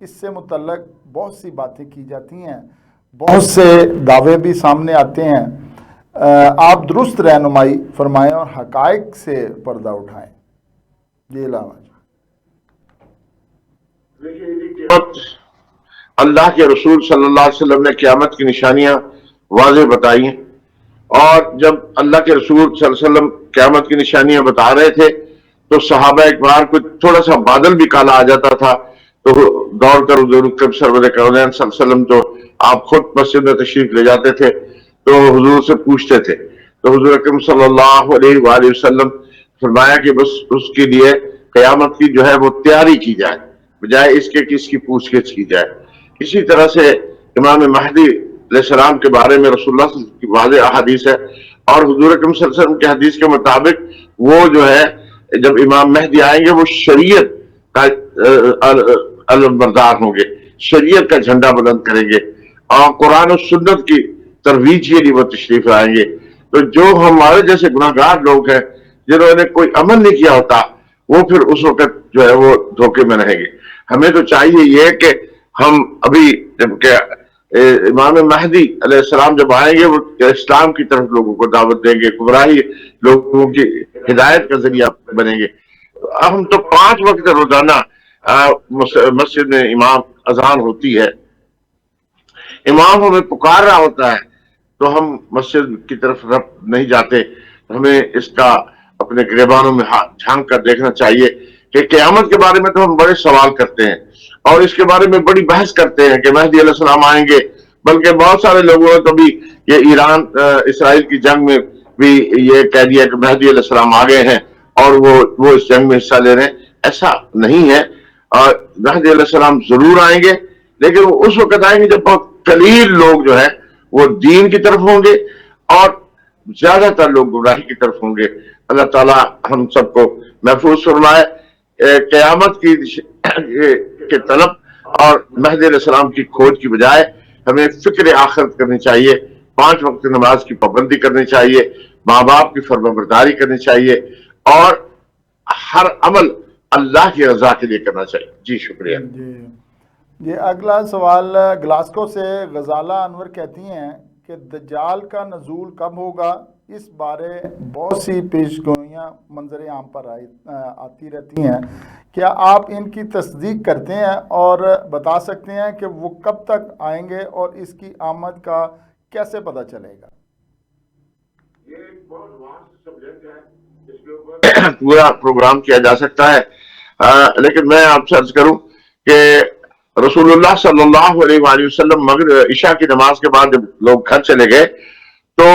اس سے متعلق بہت سی باتیں کی جاتی ہیں، بہت سے دعوے بھی سامنے آتے ہیں۔ آپ درست رہنمائی فرمائیں اور حقائق سے پردہ اٹھائیں۔ جی علامہ اللہ کے رسول صلی اللہ علیہ وسلم نے قیامت کی نشانیاں واضح بتائی ہیں، اور جب اللہ کے رسول صلی اللہ علیہ وسلم قیامت کی نشانیاں بتا رہے تھے تو صحابہ اکبار کو تھوڑا سا بادل بھی کالا آ جاتا تھا تو دوڑ کر حضور اکرم سرور کونین صلی اللہ علیہ وسلم، تو آپ خود مسجد میں تشریف لے جاتے تھے تو حضور سے پوچھتے تھے، تو حضور اکرم صلی اللہ علیہ وآلہ وسلم فرمایا کہ بس اس کے لیے قیامت کی جو ہے وہ تیاری کی جائے، بجائے اس کے کہ اس کی پوچھ گچھ کی جائے۔ اسی طرح سے امام مہدی علیہ السلام کے بارے میں رسول اللہ صلی اللہ علیہ وسلم کی واضح احادیث ہے، اور حضور اکرم صلی اللہ علیہ وسلم کی حدیث کے مطابق وہ جو ہے جب امام مہدی آئیں گے وہ شریعت کا علمبردار ہوں گے، شریعت کا جھنڈا بلند کریں گے، اور قرآن و سنت کی ترویج کے لیے وہ تشریف لائیں گے۔ تو جو ہمارے جیسے گناہ گار لوگ ہیں جنہوں نے کوئی عمل نہیں کیا ہوتا، وہ پھر اس وقت جو ہے وہ دھوکے میں رہیں گے۔ ہمیں تو چاہیے یہ کہ ہم ابھی جب کہ امام مہدی علیہ السلام جب آئیں گے وہ اسلام کی طرف لوگوں کو دعوت دیں گے، گمراہی لوگوں کی ہدایت کا ذریعہ بنیں گے۔ ہم تو 5 وقت روزانہ مسجد میں امام اذان ہوتی ہے، امام ہمیں پکار رہا ہوتا ہے تو ہم مسجد کی طرف نہیں جاتے۔ ہمیں اس کا اپنے گریبانوں میں جھانک کر دیکھنا چاہیے کہ قیامت کے بارے میں تو ہم بڑے سوال کرتے ہیں اور اس کے بارے میں بڑی بحث کرتے ہیں کہ مہدی علیہ السلام آئیں گے، بلکہ بہت سارے لوگوں نے تو بھی یہ ایران اسرائیل کی جنگ میں بھی یہ کہہ دیا کہ مہدی علیہ السلام آ گئے ہیں اور وہ اس جنگ میں حصہ لے رہے ہیں۔ ایسا نہیں ہے، اور مہدی علیہ السلام ضرور آئیں گے، لیکن وہ اس وقت آئیں گے جب بہت قلیل لوگ جو ہے وہ دین کی طرف ہوں گے اور زیادہ تر لوگ گمراہی کی طرف ہوں گے۔ اللہ تعالیٰ ہم سب کو محفوظ فرمائے۔ قیامت کی طلب اور مہدی علیہ السلام کی کھوج کی بجائے ہمیں فکر آخرت کرنی چاہیے، 5 وقت نماز کی پابندی کرنی چاہیے، ماں باپ کی فرمانبرداری کرنی چاہیے، اور ہر عمل اللہ کی رضا کے لیے کرنا چاہیے۔ جی شکریہ۔ جی اگلا سوال گلاسکو سے غزالہ انور کہتی ہیں کہ دجال کا نزول کب ہوگا؟ اس بارے بہت سی پیش گوئیاں منظر عام پر آتی رہتی ہیں، کیا آپ ان کی تصدیق کرتے ہیں اور بتا سکتے ہیں کہ وہ کب تک آئیں گے اور اس کی آمد کا کیسے پتہ چلے گا؟ یہ ایک بہت واسط سبجیکٹ ہے، اس کے اوپر پورا پروگرام کیا جا سکتا ہے، لیکن میں آپ سے عرض کروں کہ رسول اللہ صلی اللہ علیہ وآلہ وسلم مغرب عشاء کی نماز کے بعد جب لوگ گھر چلے گئے تو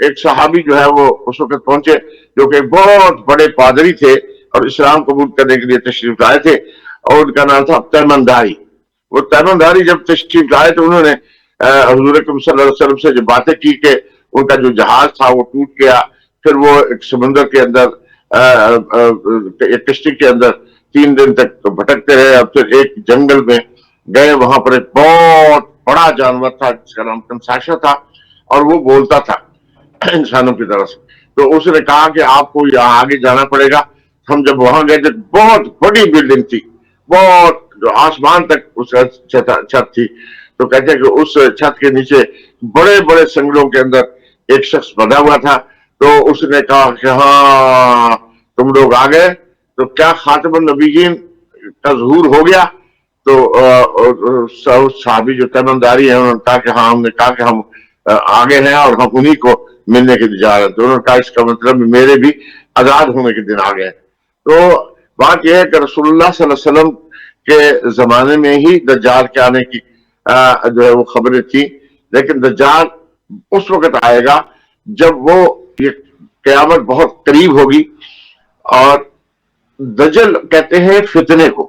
ایک صحابی جو ہے وہ اس وقت پہنچے جو کہ بہت بڑے پادری تھے اور اسلام قبول کرنے کے لیے تشریف لائے تھے، اور ان کا نام تھا تیمنداری۔ وہ تیمنداری جب تشریف لائے تو انہوں نے حضور اکرم صلی اللہ علیہ وسلم سے جو باتیں کی کہ ان کا جو جہاز تھا وہ ٹوٹ گیا، پھر وہ ایک سمندر کے اندر ایک کشتی کے اندر 3 دن تک بھٹکتے رہے، اور پھر ایک جنگل میں گئے، وہاں پر ایک بہت بڑا جانور تھا جس کا نام کنساشا تھا، اور وہ بولتا تھا انسانوں کی طرح سے۔ تو اس نے کہا کہ آپ کو یہاں آگے جانا پڑے گا۔ ہم جب وہاں گئے تھے بہت بڑی بلڈنگ تھی، بہت جو آسمان تک اس چھت تھی، تو کہتے ہیں کہ اس چھت کے نیچے بڑے بڑے سنگلوں کے اندر ایک شخص بندھا ہوا تھا۔ تو اس نے کہا کہ ہاں تم لوگ آ گئے، تو کیا خاتم النبیین کا ظہور ہو گیا؟ تو صحابی جو تیمنداری ہیں انہوں نے کہا کہ ہاں، ہم نے کہا کہ ہم آگے ہیں اور ہم انہی کو ملنے کے لیے جا رہے ہیں۔ تو انہوں نے کہا اس کا مطلب میرے بھی آزاد ہونے کے دن آ گئے۔ تو بات یہ ہے کہ رسول اللہ صلی اللہ علیہ وسلم کے زمانے میں ہی دجال کے آنے کی جو ہے وہ خبریں تھیں، لیکن دجال اس وقت آئے گا جب وہ یہ قیامت بہت قریب ہوگی، اور دجل کہتے ہیں فتنے کو،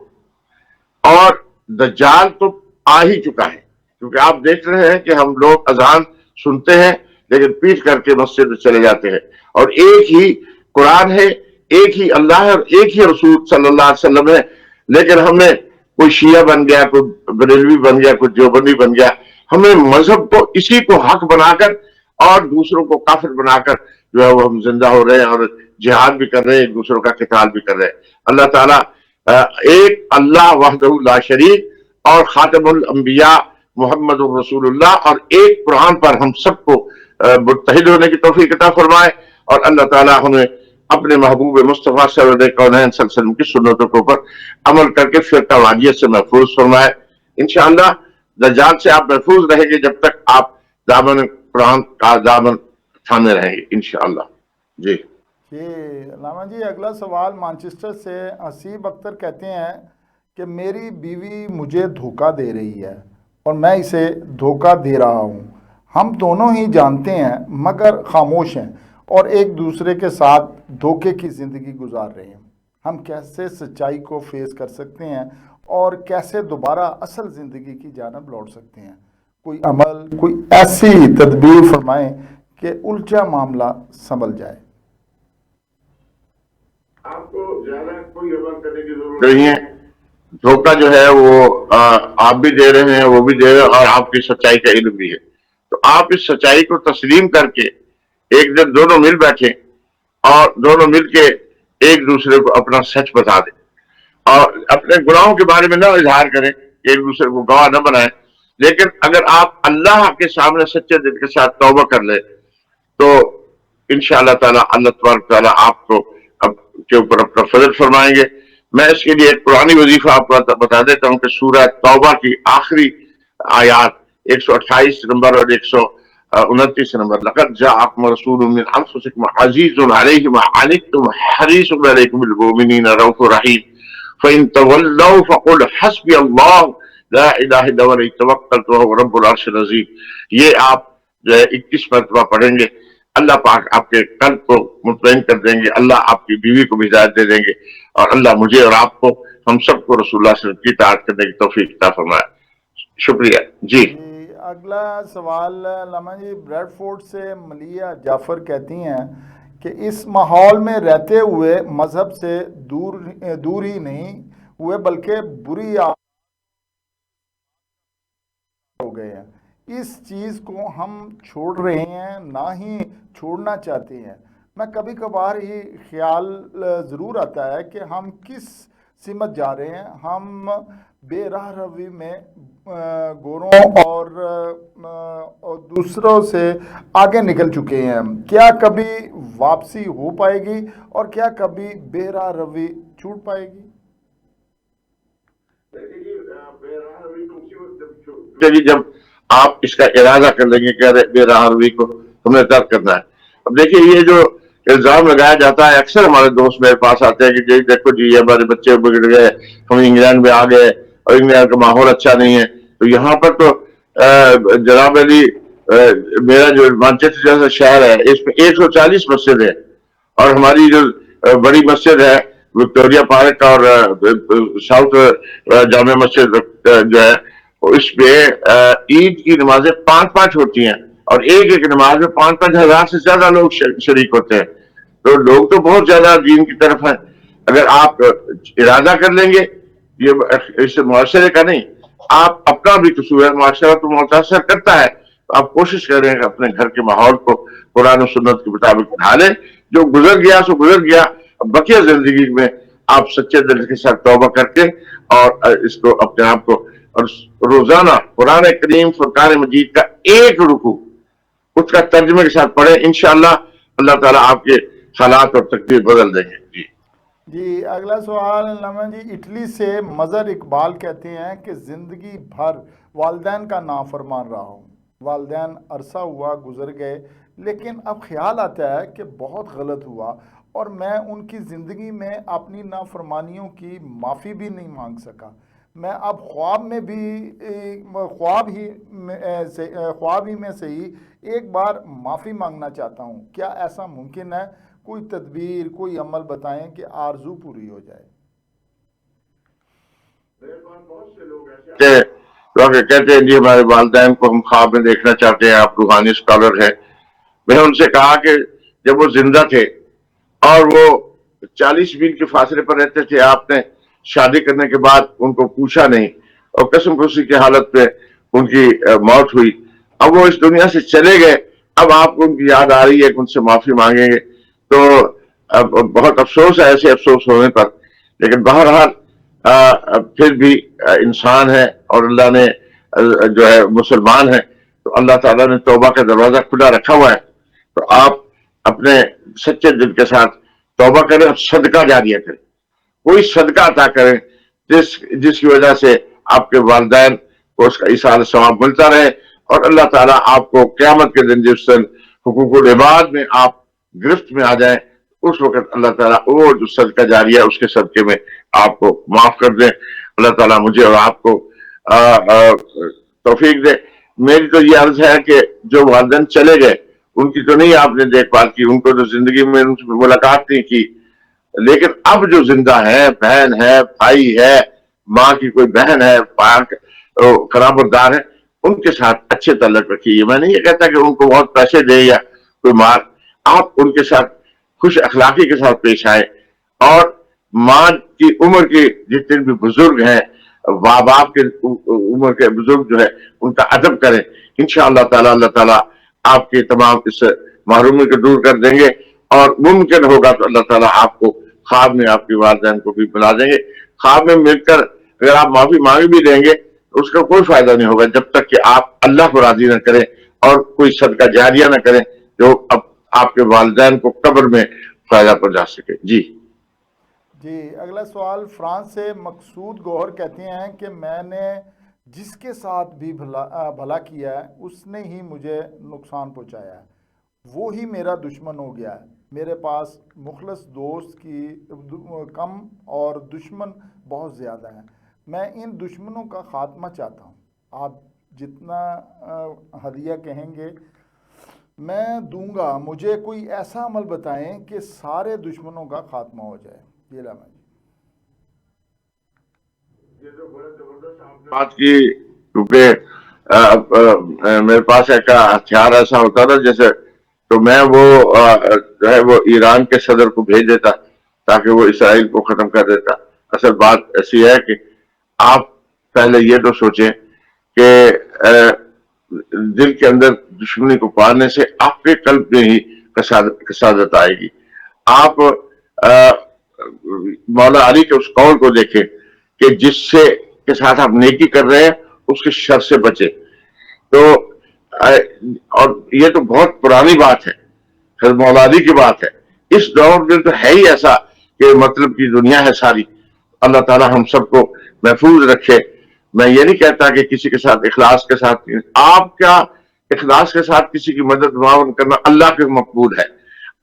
اور دجال تو آ ہی چکا ہے، کیونکہ آپ دیکھ رہے ہیں کہ ہم لوگ اذان سنتے ہیں لیکن پیٹ کر کے مسجد میں چلے جاتے ہیں، اور ایک ہی قرآن ہے، ایک ہی اللہ ہے اور ایک ہی رسول صلی اللہ علیہ وسلم ہے، لیکن ہمیں کوئی شیعہ بن گیا، کوئی بریلوی بن گیا، کوئی دیوبندی بن گیا، ہمیں مذہب کو اسی کو حق بنا کر اور دوسروں کو کافر بنا کر جو ہے وہ ہم زندہ ہو رہے ہیں اور جہاد بھی کر رہے ہیں، ایک دوسروں کا قتال بھی کر رہے ہیں۔ اللہ تعالیٰ ایک اللہ وحدہ لا شریک اور خاتم الانبیاء محمد رسول اللہ، اور ایک قرآن پر ہم سب کو متحد ہونے کی توفیق عطا فرمائے، اور اللہ تعالیٰ ہمیں اپنے محبوب مصطفیٰ سرور کونین صلی اللہ علیہ وسلم کی سنتوں کے اوپر عمل کر کے فرقہ واریت سے محفوظ فرمائے۔ انشاءاللہ دجال سے آپ محفوظ رہیں گے جب تک آپ دامن قرآن کا دامن تھامے رہیں گے انشاءاللہ۔ جی علامہ جی، اگلا سوال مانچسٹر سے حسیب اختر کہتے ہیں کہ میری بیوی مجھے دھوکہ دے رہی ہے اور میں اسے دھوکہ دے رہا ہوں، ہم دونوں ہی جانتے ہیں مگر خاموش ہیں اور ایک دوسرے کے ساتھ دھوکے کی زندگی گزار رہے ہیں، ہم کیسے سچائی کو فیس کر سکتے ہیں اور کیسے دوبارہ اصل زندگی کی جانب لوٹ سکتے ہیں؟ کوئی عمل، کوئی ایسی تدبیر فرمائیں کہ الجھا معاملہ سنبھل جائے۔ آپ کو زیادہ کوئی عمل کرنے کی ضرورت نہیں ہے، دھوکہ جو ہے وہ آپ بھی دے رہے ہیں، وہ بھی دے رہے ہیں، اور آپ کی سچائی کا علم بھی ہے، تو آپ اس سچائی کو تسلیم کر کے ایک دن دونوں مل بیٹھیں اور دونوں مل کے ایک دوسرے کو اپنا سچ بتا دیں، اور اپنے گناہوں کے بارے میں نہ اظہار کریں، ایک دوسرے کو گواہ نہ بنائیں، لیکن اگر آپ اللہ کے سامنے سچے دل کے ساتھ توبہ کر لیں تو انشاءاللہ تعالی اللہ تبارک تعالیٰ آپ کو کے اوپر اپنا فضل فرمائیں گے۔ میں اس کے لیے ایک قرآنی وظیفہ آپ کو بتا دیتا ہوں کہ سورہ توبہ کی آخری آیات 128 نمبر اور 129 نمبر، لقد جاءکم رسول من انفسکم عزیز علیہ ما عنتم حریص علیکم بالمؤمنین رؤوف رحیم فإن تولوا فقل حسبی اللہ لا الہ الا هو علیہ توکلت وهو رب العرش العظیم۔ یہ آپ 21 مرتبہ پڑھیں گے، اللہ پاک آپ کے قلب کو مطمئن کر دیں گے، اللہ آپ کی بیوی کو بھی ہدایت دے دیں گے، اور اللہ مجھے اور آپ کو، ہم سب کو رسول اللہ صلی اللہ علیہ وسلم کی اطاعت کرنے کی توفیق عطا فرمائے۔ شکریہ۔ جی اگلا سوال علامہ جی بریڈ فورڈ سے ملیہ جعفر کہتی ہیں کہ اس ماحول میں رہتے ہوئے مذہب سے دور ہی نہیں ہوئے بلکہ بری عادت ہو گئے ہیں، اس چیز کو ہم چھوڑ رہے ہیں نہ ہی چھوڑنا چاہتے ہیں۔ میں کبھی کبھار ہی خیال ضرور آتا ہے کہ ہم کس سمت جا رہے ہیں، ہم بے راہ روی میں گوروں اور دوسروں سے آگے نکل چکے ہیں، کیا کبھی واپسی ہو پائے گی اور کیا کبھی بے راہ روی چھوٹ پائے گی؟ جب آپ اس کا ارادہ کر لیں گے کہ بے راہ روی کو ہمیں ترک کرنا ہے۔ اب دیکھیے یہ جو الزام لگایا جاتا ہے، اکثر ہمارے دوست میرے پاس آتے ہیں کہ جی دیکھو جی ہمارے بچے بگڑ گئے، ہم انگلینڈ میں آ گئے اور انگلینڈ کا ماحول اچھا نہیں ہے، تو یہاں پر تو جناب علی میرا جو مانچسٹر جیسا شہر ہے اس میں 140 مسجد ہے، اور ہماری جو بڑی مسجد ہے وکٹوریا پارک اور ساؤتھ جامع مسجد جو ہے اس پہ عید کی نمازیں 5 ہوتی ہیں، اور ایک نماز میں 5 ہزار سے زیادہ لوگ شریک ہوتے ہیں، تو لوگ تو بہت زیادہ دین کی طرف ہیں۔ اگر آپ ارادہ کر لیں گے، یہ اس معاشرے کا نہیں، آپ اپنا بھی قصور ہے، معاشرہ تو متاثر کرتا ہے، تو آپ کوشش کریں کہ اپنے گھر کے ماحول کو قرآن و سنت کے مطابق ڈھالیں، جو گزر گیا سو گزر گیا، بقیہ زندگی میں آپ سچے دل کے ساتھ توبہ کر کے اور اس کو اپنے آپ کو، اور روزانہ قرآن کریم فرقان مجید کا ایک رکوع اس کا ترجمے کے ساتھ پڑھیں، انشاءاللہ اللہ تعالیٰ آپ کے حالات اور تقدیر بدل دیں گے۔ جی اگلا سوال علامہ جی اٹلی سے مظہر اقبال کہتے ہیں کہ زندگی بھر والدین کا نافرمان رہا ہوں، والدین عرصہ ہوا گزر گئے، لیکن اب خیال آتا ہے کہ بہت غلط ہوا اور میں ان کی زندگی میں اپنی نافرمانیوں کی معافی بھی نہیں مانگ سکا، میں اب خواب ہی میں سے ہی ایک بار معافی مانگنا چاہتا ہوں، کیا ایسا ممکن ہے؟ کوئی تدبیر، کوئی عمل بتائیں کہ آرزو پوری ہو جائے۔ بہت سے لوگ ایسے کہتے ہیں جی ہمارے والدین کو ہم خواب میں دیکھنا چاہتے ہیں، آپ روحانی اسکالر ہیں۔ میں نے ان سے کہا کہ جب وہ زندہ تھے اور وہ 40 میل کے فاصلے پر رہتے تھے، آپ نے شادی کرنے کے بعد ان کو پوچھا نہیں، اور قسم خوشی کی حالت پہ ان کی موت ہوئی، اب وہ اس دنیا سے چلے گئے، اب آپ کو ان کی یاد آ رہی ہے کہ ان سے معافی مانگیں گے، تو بہت افسوس ہے ایسے افسوس ہونے پر، لیکن بہرحال پھر بھی انسان ہے اور اللہ نے جو ہے مسلمان ہے، تو اللہ تعالیٰ نے توبہ کا دروازہ کھلا رکھا ہوا ہے. تو آپ اپنے سچے دل کے ساتھ توبہ کریں اور صدقہ جاریہ کریں. کوئی صدقہ عطا کریں جس کی وجہ سے آپ کے والدین کو اس کا ایصال ثواب ملتا رہے، اور اللہ تعالیٰ آپ کو قیامت کے دن جس دن حقوق العباد میں آپ گرفت میں آ جائیں، اس وقت اللہ تعالیٰ وہ جو صدقہ جاریہ اس کے صدقے میں آپ کو معاف کر دیں. اللہ تعالیٰ مجھے اور آپ کو توفیق دے. میری تو یہ عرض ہے کہ جو والدین چلے گئے ان کی تو نہیں آپ نے دیکھ بھال کی، ان کو تو زندگی میں ان سے ملاقات نہیں کی، لیکن اب جو زندہ ہے، بہن ہے، بھائی ہے، ماں کی کوئی بہن ہے، قرابتدار ہے، ان کے ساتھ اچھے تعلق رکھیے. میں نہیں یہ کہتا کہ ان کو بہت پیسے دے یا کوئی مار، آپ ان کے ساتھ خوش اخلاقی کے ساتھ پیش آئے، اور ماں کی عمر کے جتنے بھی بزرگ ہیں، ماں باپ کے عمر کے بزرگ جو ہے ان کا ادب کریں. انشاءاللہ تعالی اللہ تعالیٰ آپ کے تمام اس محرومی کو دور کر دیں گے، اور ممکن ہوگا تو اللہ تعالیٰ آپ کو خواب میں آپ کے والدین کو بھی بلا دیں گے. خواب میں مل کر اگر آپ معافی مانگ بھی دیں گے تو اس کا کوئی فائدہ نہیں ہوگا جب تک کہ آپ اللہ کو راضی نہ کریں اور کوئی صدقہ جاریہ نہ کریں جو اب آپ کے والدین کو قبر میں فائدہ پہنچا سکے. جی جی، اگلا سوال فرانس سے مقصود گوہر کہتے ہیں کہ میں نے جس کے ساتھ بھی بھلا کیا ہے اس نے ہی مجھے نقصان پہنچایا ہے، وہی میرا دشمن ہو گیا ہے. میرے پاس مخلص دوست کی کم اور دشمن بہت زیادہ ہیں. میں ان دشمنوں کا خاتمہ چاہتا ہوں. آپ جتنا ہدیہ کہیں گے میں دوں گا. مجھے کوئی ایسا عمل بتائیں کہ سارے دشمنوں کا خاتمہ ہو جائے. یہ لامہ یہ تو بڑا زبردست آپ نے بات کی، کیونکہ میرے پاس ایک ہتھیار ایسا ہوتا نا جیسے، تو میں وہ جو ہے وہ ایران کے صدر کو بھیج دیتا تاکہ وہ اسرائیل کو ختم کر دیتا. اصل بات ایسی ہے کہ آپ پہلے یہ تو سوچیں کہ دل کے اندر دشمنی کو پالنے سے آپ کے قلب میں ہی کسادت آئے گی. آپ مولا علی کے اس قول کو دیکھیں کہ جس سے کے ساتھ آپ نیکی کر رہے ہیں اس کے شر سے بچے. تو اور یہ تو بہت پرانی بات ہے، حضرت مولا علی کی بات ہے. اس دور میں تو ہے ہی ایسا کہ مطلب کی دنیا ہے ساری. اللہ تعالیٰ ہم سب کو محفوظ رکھے. میں یہ نہیں کہتا کہ کسی کے ساتھ اخلاص کے ساتھ، آپ کیا اخلاص کے ساتھ کسی کی مدد معاون کرنا اللہ کے مقبول ہے،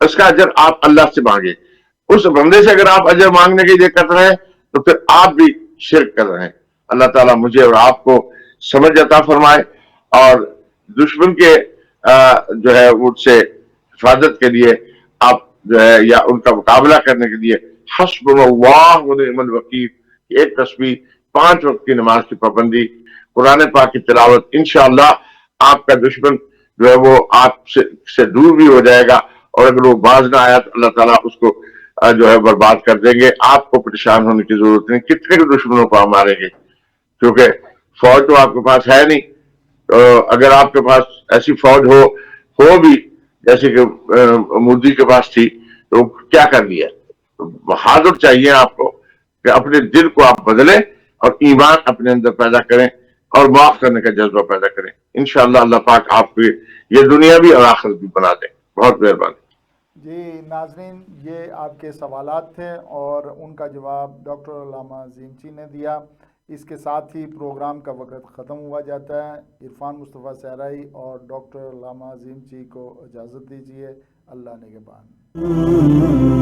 اس کا اجر آپ اللہ سے مانگے. اس بندے سے اگر آپ اجر مانگنے کے لیے کر رہے ہیں تو پھر آپ بھی شرک کر رہے ہیں. اللہ تعالیٰ مجھے اور آپ کو سمجھ عطا فرمائے، اور دشمن کے جو ہے ان سے حفاظت کے لیے آپ جو ہے یا ان کا مقابلہ کرنے کے لیے حسبنا اللہ ونعم الوکیل، ایک تسبیح، 5 وقت کی نماز کی پابندی، قرآن پاک کی تلاوت، انشاءاللہ آپ کا دشمن جو ہے وہ آپ سے دور بھی ہو جائے گا، اور اگر وہ باز نہ آیا تو اللہ تعالیٰ اس کو جو ہے برباد کر دیں گے. آپ کو پریشان ہونے کی ضرورت نہیں. کتنے دشمنوں کو ہم ماریں گے، کیونکہ فوج تو آپ کے پاس ہے نہیں. اگر آپ کے پاس ایسی فوج ہو بھی جیسے کہ مودی کے پاس تھی تو کیا کر لیا. بہادر چاہیے آپ کو کہ اپنے دل کو آپ بدلیں اور ایمان اپنے اندر پیدا کریں اور معاف کرنے کا جذبہ پیدا کریں. انشاءاللہ اللہ پاک آپ کی یہ دنیا بھی اور آخرت بھی بنا دیں. بہت مہربانی. جی ناظرین، یہ آپ کے سوالات تھے اور ان کا جواب ڈاکٹر علامہ عظیم نے دیا. اس کے ساتھ ہی پروگرام کا وقت ختم ہوا جاتا ہے. عرفان مصطفیٰ صحرائی اور ڈاکٹر علامہ عظیم کو اجازت دیجیے. اللہ نگہبان.